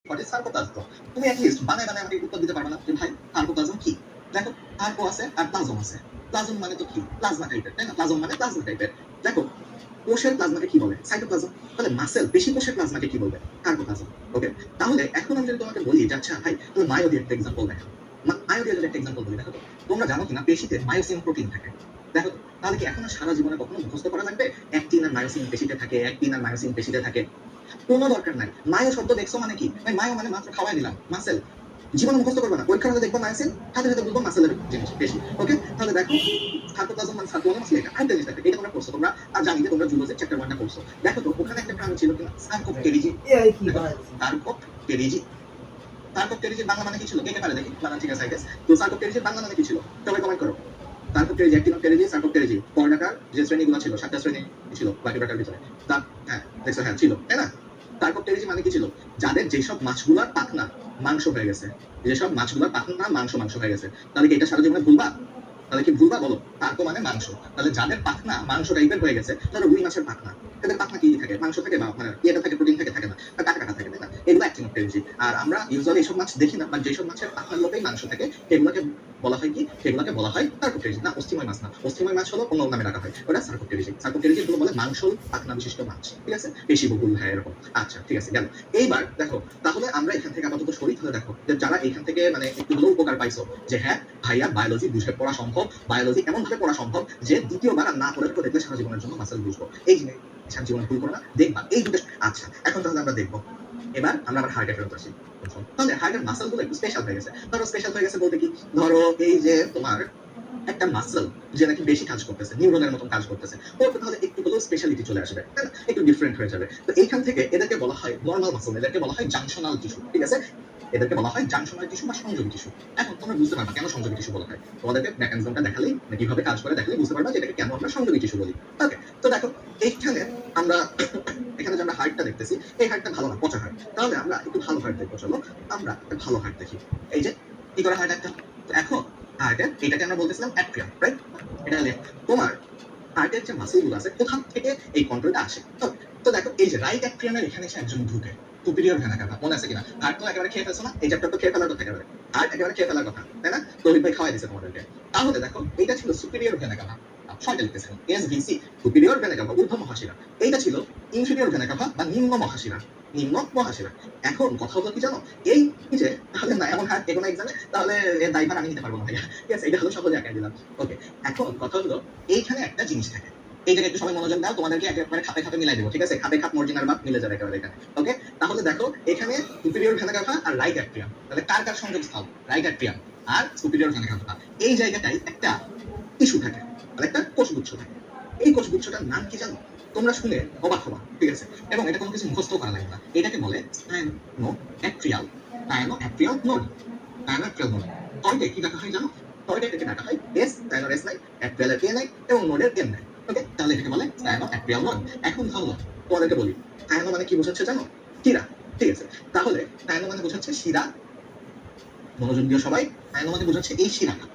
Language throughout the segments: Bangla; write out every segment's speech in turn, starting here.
What is সার্কোপ্লাজম? তুমি এট লিস্ট বানায় বানায় আমাকে উত্তর দিতে পারবে না যে ভাই সার্কোপ্লাজম কি? দেখো সার্কো আছে আর প্লাজম আছে। প্লাজম মানে তো কি? প্লাজমা টাইপের, তাই না? প্লাজম মানে প্লাজমা টাইপের। দেখো কোষের প্লাজমাকে কি বলে? সাইটোপ্লাজম। তাহলে মাসেল পেশি কোষের প্লাজমাকে কি বলবে? সার্কোপ্লাজম। ওকে? তাহলে এখন আমি যদি তোমাকে বলি যে আচ্ছা ভাই তুমি মায়ো দিয়ে একটা এক্সাম্পল দেখাও। মায়ো দিয়ে যদি একটা এক্সাম্পল বলি দেখো তো। তোমরা জানো কিনা পেশিতে মায়োসিন প্রোটিন থাকে। দেখো তো তাহলে কি এখন আর সারা জীবনে কখনো মুখস্থ করা লাগবে? অ্যাক্টিন আর মায়োসিন পেশিতে থাকে, অ্যাক্টিন আর মায়োসিন পেশিতে থাকে। কোনো দরকার নাই। মায়ো শব্দ দেখছো মানে কি? ভাই মায়ো মানে মাত্র খাওয়াই দিলাম। মাসেল। জীবনে মুখস্থ করবে না। পরীক্ষার হলে দেখবো মায়োসিন, সাথে সাথে বুঝবো মাসেলের জিনিস পেশি। ওকে? তাহলে দেখো সার্কোপ্লাজম মানে সার্কোপ্লাজম আসলে এটা। আরেকটা জিনিস দেখো, এটা তোমরা পড়ছো। তোমরা জানি যে তোমরা জুলজি চ্যাপ্টার 1 টা পড়ছো। দেখো তো ওখানে একটা প্রাণী ছিল কিনা? সার্কোপটেরিজি। দেখো সার্কোপটেরিজি। সার্কোপটেরিজির বাংলা মানে কি ছিল? কে কে পারে দেখি? বানান ঠিক আছে আই গেস। তো সার্কোপটেরিজির বাংলা মানে কি ছিল? সবাই কমেন্ট করো। Sarcopterygii, Actinopterygii, Sarcopterygii. পর্ণাকার যে শ্রেণীগুলো ছিল, ৭ টা শ্রেণী ছিল ভার্টিব্রেটার ভিতরে। হ্যাঁ, দেখছো হ্যাঁ ছিল, তাই না? সার্কোপটেরিজি মানে কি ছিল? যাদের যেসব মাছগুলার পাখনা মাংস হয়ে গেছে। যেসব মাছগুলার পাখনা মাংস হয়ে গেছে। তাহলে কি এটা সারা জীবনে ভুলবা? তাহলে কি ভুলবা বলো? সার্কো মানে মাংস। তাহলে যাদের পাখনা মাংস টাইপের হয়ে গেছে, ধরো রুই মাছের পাখনা। এদের পাখনা কি থাকে? মাংস থাকে বা মানে ইয়েটা থাকে, প্রোটিন থাকে, থাকে না? কাটা কাটা থাকে, তাই না? এগুলো অ্যাক্টিনোপটেরিজি। আর আমরা ইউজুয়ালি এসব মাছ দেখি না, বাট যেসব মাছের পাখনাগুলোতেই মাংস থাকে, সেগুলোকে বলা হয় কি? সেগুলোকে বলা হয় সার্কোপটেরিজি। না, অস্থিময় মাছ না। অস্থিময় মাছ হলো অন্য নামে ডাকা হয়। ওটা সার্কোপটেরিজি। সার্কোপটেরিজি গুলো বলে মাংসল পাখনা বিশিষ্ট মাছ। ঠিক আছে? পেশিবহুল, হ্যাঁ এরকম। আচ্ছা ঠিক আছে গেল। এইবার দেখো তাহলে আমরা এখান থেকে আপাতত সরি। তাহলে দেখো যে যারা এখান থেকে মানে একটু হলেও উপকার পাইছো যে হ্যাঁ ভাইয়া বায়োলজি বুঝে পড়া সম্ভব, বায়োলজি এমন ভাবে পড়া সম্ভব যে দ্বিতীয়বার আর না পড়ে দেখলে সারা জীবনের জন্য মাসেল বুঝবো। এই জিনিস সারা জীবনে ভুল করো না, দেখবা এই দুটো। আচ্ছা এখন তাহলে আমরা দেখবো। এবার আমরা আবার হার্টে ফেরত আসি। তাহলে হার্টের মাসেল গুলো একটু স্পেশাল হয়ে গেছে। ধরো স্পেশাল হয়ে গেছে বলতে কি? ধরো এই যে তোমার একটা মাসল যে নাকি বেশি কাজ করতেছে, নিউরনের মতন কাজ করতেছে, ওর তাহলে একটু হলেও স্পেশালিটি চলে আসবে, তাই না? একটু ডিফারেন্ট হয়ে যাবে। তো এইখান থেকে এদেরকে বলা হয় নরমাল মাসল, এদেরকে বলা হয় জাংশনাল টিস্যু। ঠিক আছে? এদেরকে বলা হয় জাংশনাল টিস্যু বা সংযোগী টিস্যু। এখন তোমরা বুঝতে পারবা কেন সংযোগী টিস্যু বলা হয়। তোমাদেরকে মেকানিজমটা দেখালেই মানে কিভাবে কাজ করে দেখালেই বুঝতে পারবা যে এটাকে কেন আমরা সংযোগী টিস্যু বলি। ওকে? তো দেখো এইখানে আমরা এখানে যে আমরা হার্টটা দেখতেছি, এই হার্টটা ভালো না, পচা হার্ট। তাহলে আমরা একটু ভালো হার্ট দেখবো। চলো আমরা একটা ভালো হার্ট দেখি। এই যে কি করে হার্ট একটা। তো এখন হার্টের এটাকে আমরা বলতেছিলাম অ্যাট্রিয়াম, রাইট? এটা লেফট। তোমার হার্টের যে মাসলগুলো আছে কোথা থেকে এই কন্ট্রোলটা আসে? তো দেখো এই যে রাইট অ্যাট্রিয়ামের এখানে এসে একজন ঢুকে। সুপিরিয়র ভেনা কাভা মনে আছে কিনা? হার্ট তো একেবারে খেয়ে ফেলছো না? এই চ্যাপ্টার তো খেয়ে ফেলার কথা একেবারে। হার্ট একেবারে খেয়ে ফেলার কথা, তাই না? তৌহিদ ভাই খাওয়াই দিয়েছে তোমাদেরকে। তাহলে দেখো এইটা ছিল সুপিরিয়র ভেনা কাভা। ছয়টা লিখতেছিলাম এসভিসি, সুপিরিয়র ভেনা কাভা, ঊর্ধ্ব মহাশিরা। এইটা ছিল ইনফিরিয়র ভেনা কাভা বা নিম্ন মহাশিরা। নিম্ন মহাশিরা। এখন কথা হলো কি জানো? এই যে তাহলে না এমন হার্ট এগোনো এক্সামে তাহলে এর দায়ভার আমি নিতে পারবো না ভাইয়া। ঠিক আছে? এটা হলো সহজে আঁকাই দিলাম। ওকে, এখন কথা হলো এইখানে একটা জিনিস থাকে। এই জায়গায় একটু সবাই মনোযোগ দাও, তোমাদেরকে একেবারে খাপে খাপে মিলাই দেবো। ঠিক আছে? খাপে খাপ মর্জিনার বাপ মিলে যাবে একেবারে এখানে। ওকে? তাহলে দেখো এখানে সুপিরিয়র ভেনা কাভা আর রাইট অ্যাট্রিয়াম। তাহলে কার কার সংযোগস্থল? রাইট অ্যাট্রিয়াম আর সুপিরিয়র ভেনা কাভা। এই জায়গাটায় একটা টিস্যু থাকে, মানে একটা কোষগুচ্ছ থাকে। এই কোষগুচ্ছটার নাম কি জানো? তোমরা শুনে অবাক হবা। ঠিক আছে? এবং এটা কোনো কিছু মুখস্থ করা লাগে না। এটাকে বলে সায়ানোঅ্যাট্রিয়াল। সায়ানোঅ্যাট্রিয়াল নোড। সায়ানোঅ্যাট্রিয়াল নোড। টয়টে কি ডাকা হয় জানো? টয়টে এটাকে ডাকা হয় এস, সায়ানোর এস নাই, অ্যাট্রিয়ালের এ নাই এবং নোডের এন নাই। ওকে? তাহলে এটাকে বলে সায়ানোঅ্যাট্রিয়াল নোড। এখন তাহলে তোমাদেরকে বলি সায়ানো মানে কি বোঝাচ্ছে জানো? শিরা। ঠিক আছে? তাহলে সায়ানো মানে বোঝাচ্ছে শিরা। মনোযোগ দিও সবাই। সায়ানো মানে বোঝাচ্ছে এই শিরাটা।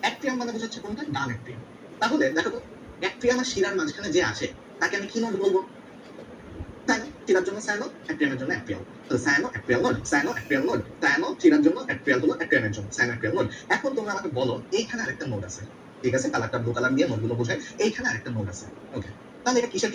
অ্যাট্রিয়াম মানে বোঝাচ্ছে কোনটা? ডান অ্যাট্রিয়াম। তাহলে দেখো তো অ্যাট্রিয়াম আর শিরার মাঝখানে যে আসে তাকে আমি কি নোড বলবো? সায়ানো। শিরার জন্য সায়ানো, অ্যাট্রিয়ামের জন্য অ্যাট্রিয়াল। তাহলে cyano atrial node, cyano atrial node. Cyano শিরার জন্য, অ্যাট্রিয়াল হলো অ্যাট্রিয়ামের জন্য, সায়ানো অ্যাট্রিয়াল নোড। এখন তোমরা আমাকে বলো এইখানে আরেকটা নোড আছে। ঠিক আছে? কালারটা ব্লু কালার দিয়ে নোডগুলো বোঝায়। এইখানে আরেকটা নোড আছে। ওকে? তাহলে এটা কিসের